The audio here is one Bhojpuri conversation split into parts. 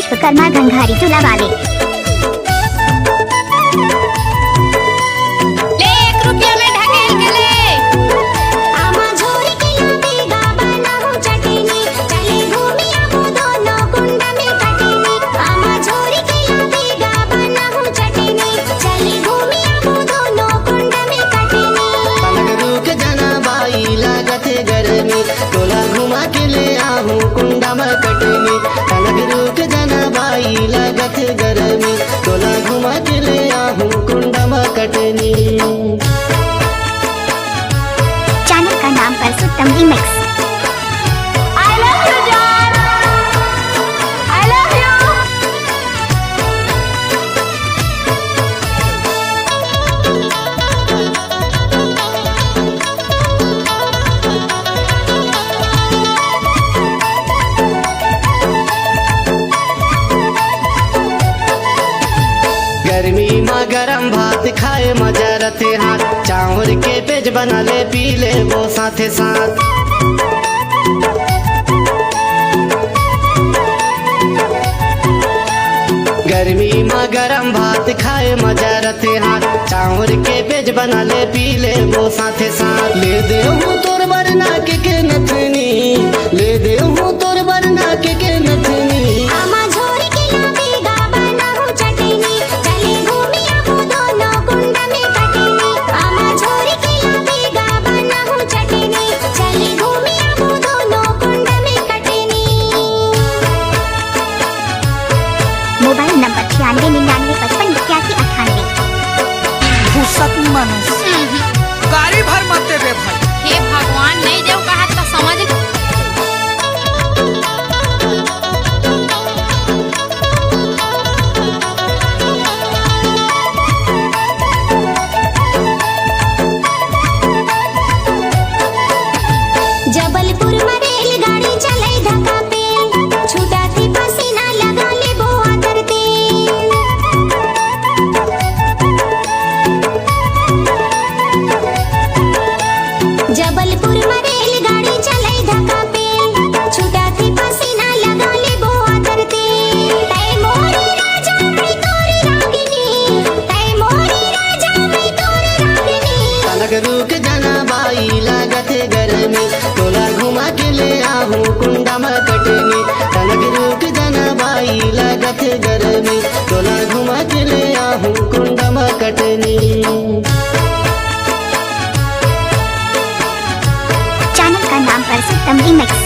विश्वकर्मा घंघारी चूल्हा वाले। ले 1 रुपया में ढकेल के ले। आमा झोरी के लावे गाबा ना हो चटेनी, चले घूमी आबो दोनों कुंडा में कटेनी। आमा झोरी के लावे गाबा ना हो चटेनी, चले घूमी आबो दोनों कुंडा में कटेनी। पलक रुक जाना बाई लागत गर्मी, तोला घुमा के ले आहूँ कुंडा में कटनी। पलक रुक जाना बाई लागत गर्मी, तोला घुमा के ले आहूँ कुंडा में कटनी। चैनल का नाम Parsottam remix. I love you जान, I love you। गर्मी में गरम भात खाए मजा रथे हाथ, चावल के पेज बना ले पी ले वो साथे साथ। गर्मी में गरम भात खाए मजा रथे हाथ, चावल के पेज बना ले पी ले वो साथे साथ। ले दे हूँ तोर बरना के नथनी, ले दे हूँ तोर बरना के नथनी। आमा झोरी के लावे गाबा ना हो चटेनी, चले घूमी आबो दोनों कुंडा में कटेनी। आमा झोरी के लावे गाबा ना हो चटेनी, चले घूमी आबो दोनों कुंडा में कटेनी। Mobile number 9699558198। फुर्सत मानुस गाड़ी भर मत देबे भाई। हे भगवान, नहीं देव कहा तो समझ। जबलपुर में रेलगाड़ी चले धक्का पे, छूटा थी पसीना लगा ले वो आदर तेल। जबलपुर में रेलगाड़ी चले धक्का पे, छूटा थी पसीना लगा ले वो आदर तेल। तै मोरी राजा मैं तोरी रागिनी, तै मोरी राजा मैं तोरी रागिनी। पलक रुक जाना बाई लागत गर्मी, तोला घुमा के ले आहूँ कुंडा में कटनी। पलक रुक जाना बाई लागत गर्मी, तोला घुमा के ले आहूँ कुंडा में कटनी। चैनल का नाम परसोत्तम रीमिक्स।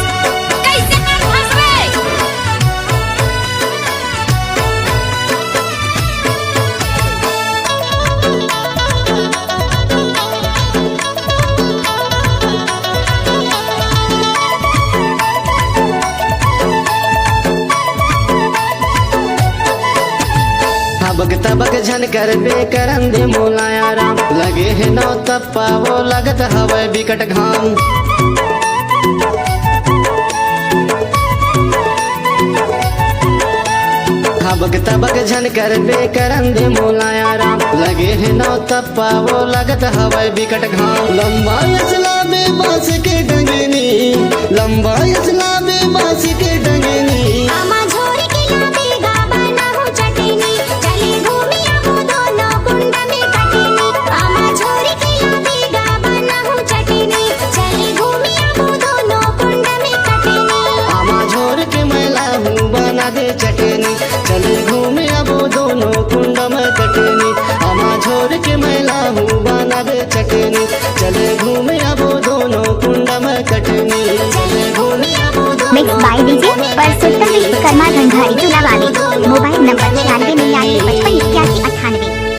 कैसे कर फंसवे? हबक तबक झन कर बे करन दे मोलाया राम, लगे है नौ तप्पा वो लगत हवे बिकट घाम। हबक तबक झन कर बे करन दे मोलाया राम, लगे है नौ तप्पा वो लगत हवे बिकट घाम। लंबा यसला बे बांस के डंगनी, लंबा यसला बे बांस के डंगनी। आमा झोरी के लावे गाबा ना हो चटेनी, चले घूमी आबो दोनों कुंडा में कटेनी। आमा झोरी के लावे गाबा ना हो चटेनी, चले घूमी आबो दोनों कुंडा में कटेनी। आमा झोर के मैला हूँ बना दे चटनी, चले घूमे अब दोनों कुंड में कटनी। आमा झोर के मैला हूँ बना दे चटनी, चले घूमे अब दोनों कुंड में कटनी। चले घूमे अब mix by DJ Parsottam Vishwakarma Ghanghari चूल्हा वाले। Mobile number 9699